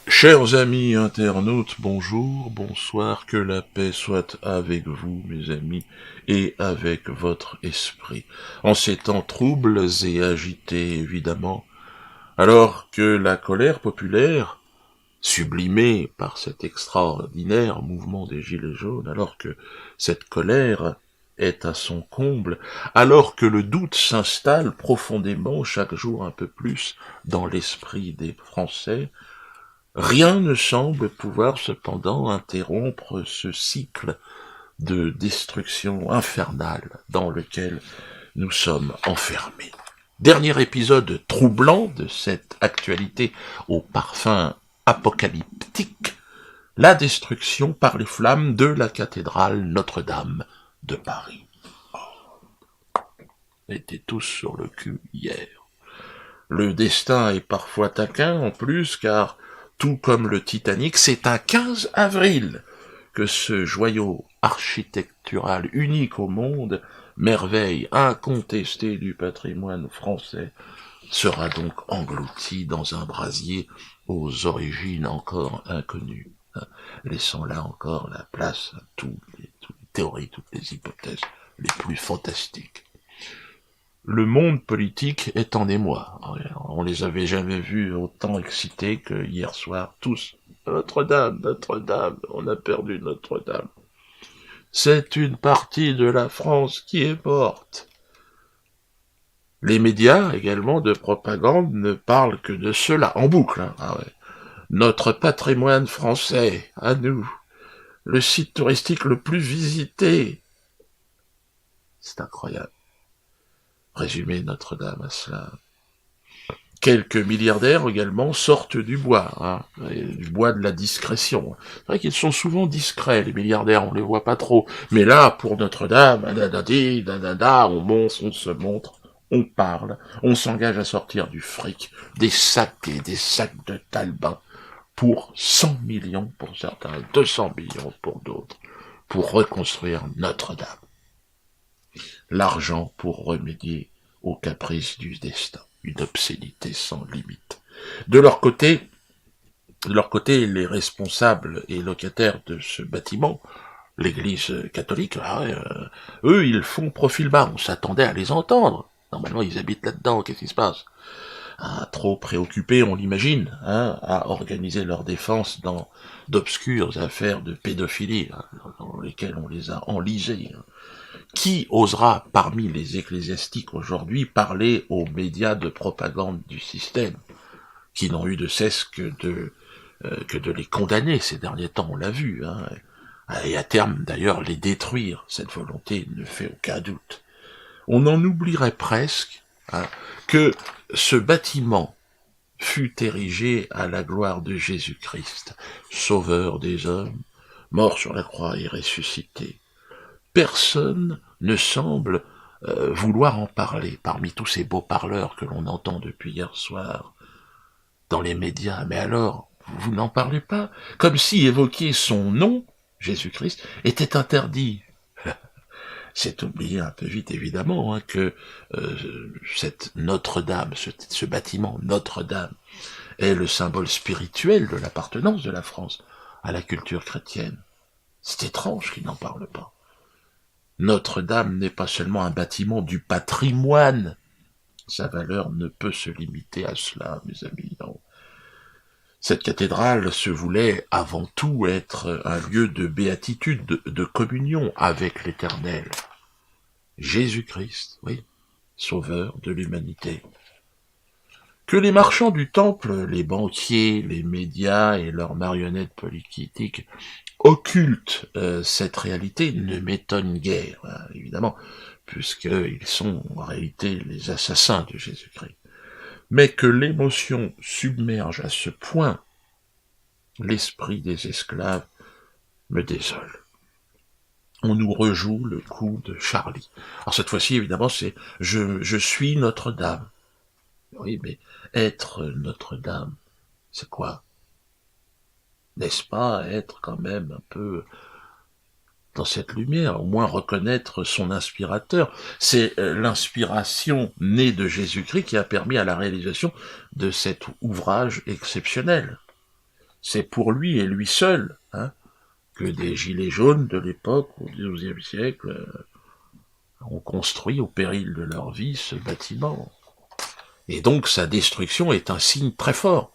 Chers amis internautes, bonjour, bonsoir, que la paix soit avec vous, mes amis, et avec votre esprit. En ces temps troubles et agités, évidemment, alors que la colère populaire, sublimée par cet extraordinaire mouvement des Gilets jaunes, alors que cette colère est à son comble, alors que le doute s'installe profondément chaque jour un peu plus dans l'esprit des Français, rien ne semble pouvoir cependant interrompre ce cycle de destruction infernale dans lequel nous sommes enfermés. Dernier épisode troublant de cette actualité au parfum apocalyptique, la destruction par les flammes de la cathédrale Notre-Dame de Paris. On était tous sur le cul hier. Le destin est parfois taquin en plus, car tout comme le Titanic, c'est un 15 avril que ce joyau architectural unique au monde, merveille incontestée du patrimoine français, sera donc englouti dans un brasier aux origines encore inconnues, laissant là encore la place à toutes les théories, toutes les hypothèses les plus fantastiques. Le monde politique est en émoi. On les avait jamais vus autant excités que hier soir, tous. Notre-Dame, Notre-Dame, on a perdu Notre-Dame. C'est une partie de la France qui est morte. Les médias, également de propagande, ne parlent que de cela, en boucle. Notre patrimoine français, à nous, le site touristique le plus visité. C'est incroyable. Résumer Notre-Dame à cela. Quelques milliardaires également sortent du bois, du bois de la discrétion. C'est vrai qu'ils sont souvent discrets, les milliardaires, on les voit pas trop. Mais là, pour Notre-Dame, on se montre, on parle, on s'engage à sortir du fric, des sacs et des sacs de talbin, pour 100 millions pour certains, 200 millions pour d'autres, pour reconstruire Notre-Dame. L'argent pour remédier aux caprices du destin, une obscénité sans limite. De leur côté, les responsables et locataires de ce bâtiment, l'église catholique, eux, ils font profil bas, on s'attendait à les entendre. Normalement, ils habitent là-dedans, qu'est-ce qui se passe ? Trop préoccupés, on l'imagine, à organiser leur défense dans d'obscures affaires de pédophilie, dans lesquelles on les a enlisés. Qui osera, parmi les ecclésiastiques aujourd'hui, parler aux médias de propagande du système, qui n'ont eu de cesse que de que de les condamner ces derniers temps, on l'a vu, hein, et à terme d'ailleurs les détruire. Cette volonté ne fait aucun doute. On en oublierait presque, hein, que ce bâtiment fut érigé à la gloire de Jésus-Christ, sauveur des hommes, mort sur la croix et ressuscité. Personne ne semble vouloir en parler parmi tous ces beaux parleurs que l'on entend depuis hier soir dans les médias. Mais alors, vous n'en parlez pas, comme si évoquer son nom, Jésus-Christ, était interdit. C'est oublier un peu vite, évidemment, hein, que cette Notre-Dame, ce bâtiment Notre-Dame, est le symbole spirituel de l'appartenance de la France à la culture chrétienne. C'est étrange qu'il n'en parle pas. Notre-Dame n'est pas seulement un bâtiment du patrimoine. Sa valeur ne peut se limiter à cela, mes amis, non. Cette cathédrale se voulait avant tout être un lieu de béatitude, de communion avec l'Éternel. Jésus-Christ, oui, sauveur de l'humanité. Que les marchands du temple, les banquiers, les médias et leurs marionnettes politiques occultent cette réalité ne m'étonne guère, hein, évidemment, puisqu'ils sont en réalité les assassins de Jésus-Christ. Mais que l'émotion submerge à ce point l'esprit des esclaves me désole. On nous rejoue le coup de Charlie. Alors cette fois-ci, évidemment, c'est « je suis Notre-Dame ». Oui, mais être Notre-Dame, c'est quoi? N'est-ce pas être quand même un peu dans cette lumière, au moins reconnaître son inspirateur? C'est l'inspiration née de Jésus-Christ qui a permis à la réalisation de cet ouvrage exceptionnel. C'est pour lui et lui seul, hein, que des gilets jaunes de l'époque, au XIIe siècle, ont construit au péril de leur vie ce bâtiment. Et donc sa destruction est un signe très fort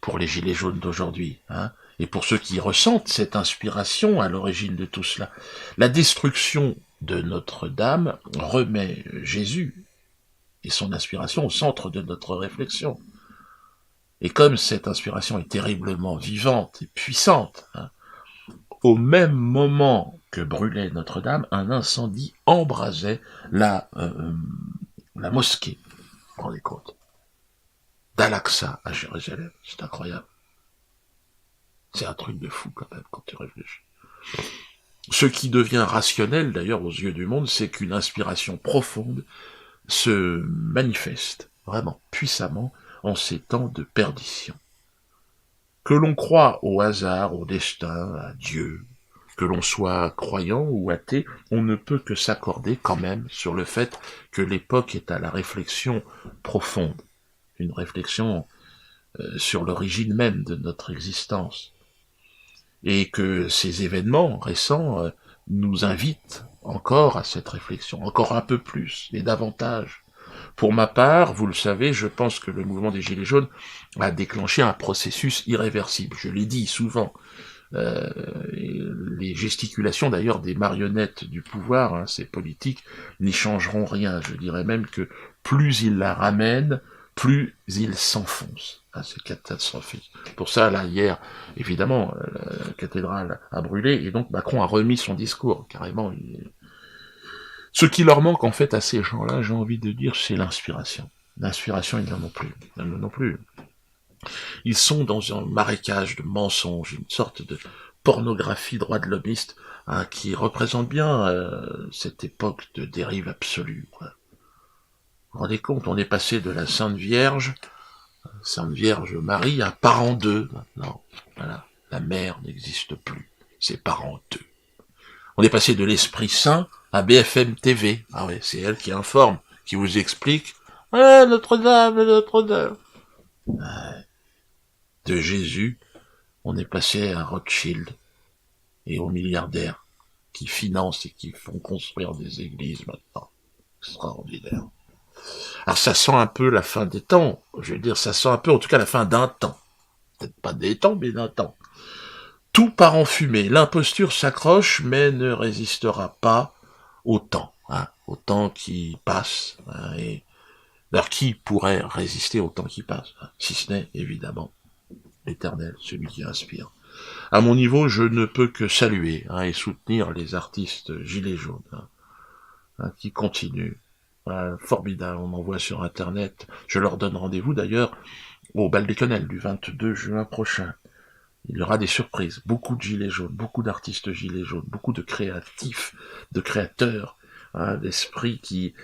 pour les gilets jaunes d'aujourd'hui, hein, et pour ceux qui ressentent cette inspiration à l'origine de tout cela. La destruction de Notre-Dame remet Jésus et son inspiration au centre de notre réflexion. Et comme cette inspiration est terriblement vivante et puissante, hein, au même moment que brûlait Notre-Dame, un incendie embrasait la mosquée, vous vous rendez compte, d'Al-Aqsa à Jérusalem. C'est incroyable. C'est un truc de fou quand même, quand tu réfléchis. Ce qui devient rationnel, d'ailleurs, aux yeux du monde, c'est qu'une inspiration profonde se manifeste, vraiment puissamment, en ces temps de perdition. Que l'on croit au hasard, au destin, à Dieu, que l'on soit croyant ou athée, on ne peut que s'accorder quand même sur le fait que l'époque est à la réflexion profonde, une réflexion sur l'origine même de notre existence, et que ces événements récents nous invitent encore à cette réflexion, encore un peu plus et davantage. Pour ma part, vous le savez, je pense que le mouvement des Gilets jaunes a déclenché un processus irréversible. Je l'ai dit souvent. Les gesticulations d'ailleurs des marionnettes du pouvoir, hein, ces politiques, n'y changeront rien. Je dirais même que plus ils la ramènent, plus ils s'enfoncent. Ah, c'est catastrophique. Pour ça, là, hier, évidemment, la cathédrale a brûlé, et donc Macron a remis son discours, carrément. Ce qui leur manque, en fait, à ces gens-là, j'ai envie de dire, c'est l'inspiration. L'inspiration, ils n'en ont plus. Ils n'en ont plus. Ils sont dans un marécage de mensonges, une sorte de pornographie droit de l'homiste, hein, qui représente bien cette époque de dérive absolue, quoi. Vous vous rendez compte, on est passé de la Sainte Vierge Marie, à parent d'eux, maintenant. Voilà. La mère n'existe plus. C'est parent d'eux. On est passé de l'Esprit Saint à BFM TV. Ah ouais, c'est elle qui informe, qui vous explique. Ah, Notre-Dame, Notre-Dame. Ouais. De Jésus, on est passé à Rothschild et aux milliardaires qui financent et qui font construire des églises maintenant. Extraordinaire. Alors ça sent un peu la fin des temps. Je veux dire, ça sent un peu, en tout cas, la fin d'un temps. Peut-être pas des temps, mais d'un temps. Tout part en fumée. L'imposture s'accroche, mais ne résistera pas au temps. Hein, au temps qui passe. Hein, et alors qui pourrait résister au temps qui passe, hein, si ce n'est, évidemment, L'Éternel, celui qui inspire. À mon niveau, je ne peux que saluer et soutenir les artistes gilets jaunes qui continuent. Formidable, on en voit sur Internet. Je leur donne rendez-vous d'ailleurs au Bal des Quenelles du 22 juin prochain. Il y aura des surprises, beaucoup de gilets jaunes, beaucoup d'artistes gilets jaunes, beaucoup de créatifs, de créateurs, d'esprits qui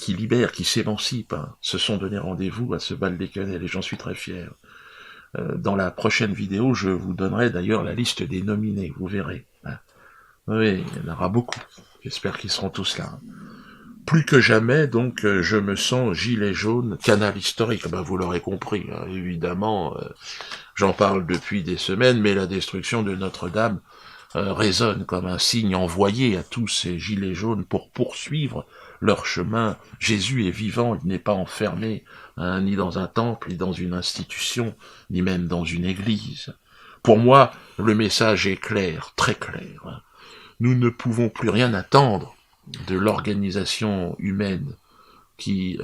libèrent, qui s'émancipent, se sont donné rendez-vous à ce Bal des Quenelles et j'en suis très fier. Dans la prochaine vidéo, je vous donnerai d'ailleurs la liste des nominés, vous verrez. Oui, il y en aura beaucoup. J'espère qu'ils seront tous là. Plus que jamais, donc, je me sens gilet jaune, canal historique. Vous l'aurez compris, évidemment, j'en parle depuis des semaines, mais la destruction de Notre-Dame résonne comme un signe envoyé à tous ces gilets jaunes pour poursuivre leur chemin. Jésus est vivant, il n'est pas enfermé, ni dans un temple, ni dans une institution, ni même dans une église. Pour moi, le message est clair, très clair. Nous ne pouvons plus rien attendre de l'organisation humaine qui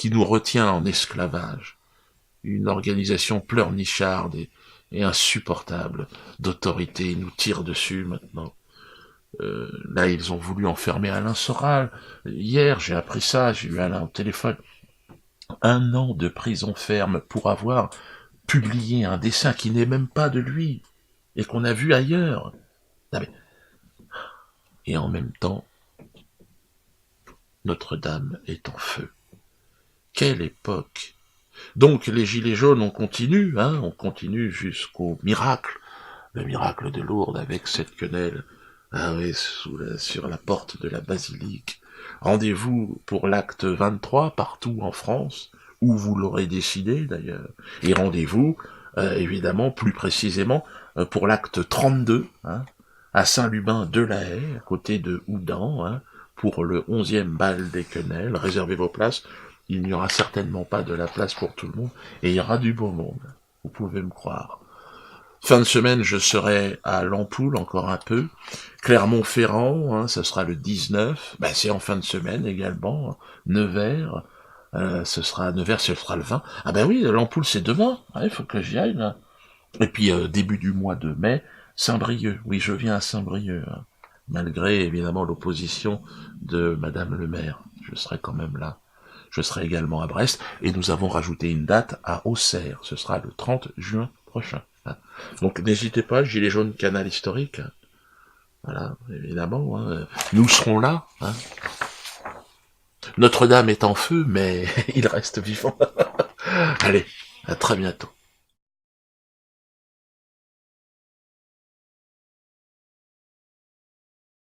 nous retient en esclavage. Une organisation pleurnicharde et insupportable d'autorité nous tire dessus maintenant. Là, ils ont voulu enfermer Alain Soral. Hier, j'ai appris ça, j'ai eu Alain au téléphone. 1 an de prison ferme pour avoir publié un dessin qui n'est même pas de lui et qu'on a vu ailleurs. Et en même temps, Notre-Dame est en feu. Quelle époque! Donc les gilets jaunes, on continue jusqu'au miracle, le miracle de Lourdes avec cette quenelle, sur la porte de la basilique. Rendez-vous pour l'acte 23 partout en France, où vous l'aurez décidé d'ailleurs, et rendez-vous, évidemment, plus précisément, pour l'acte 32, à Saint-Lubin-de-la-Haye, à côté de Houdan, pour le 11e bal des quenelles. Réservez vos places. Il n'y aura certainement pas de la place pour tout le monde, et il y aura du beau monde, vous pouvez me croire. Fin de semaine, je serai à l'Ampoule, encore un peu. Clermont-Ferrand, ce sera le 19, c'est en fin de semaine également. Nevers, ce sera le 20. Oui, l'Ampoule c'est demain, il faut que j'y aille, là. Et puis, début du mois de mai, Saint-Brieuc, oui, je viens à Saint-Brieuc, malgré évidemment l'opposition de Madame le maire, je serai quand même là. Je serai également à Brest, et nous avons rajouté une date à Auxerre, ce sera le 30 juin prochain. Donc n'hésitez pas, Gilets jaunes, canal historique, voilà, évidemment, nous serons là. Notre-Dame est en feu, mais il reste vivant. Allez, à très bientôt.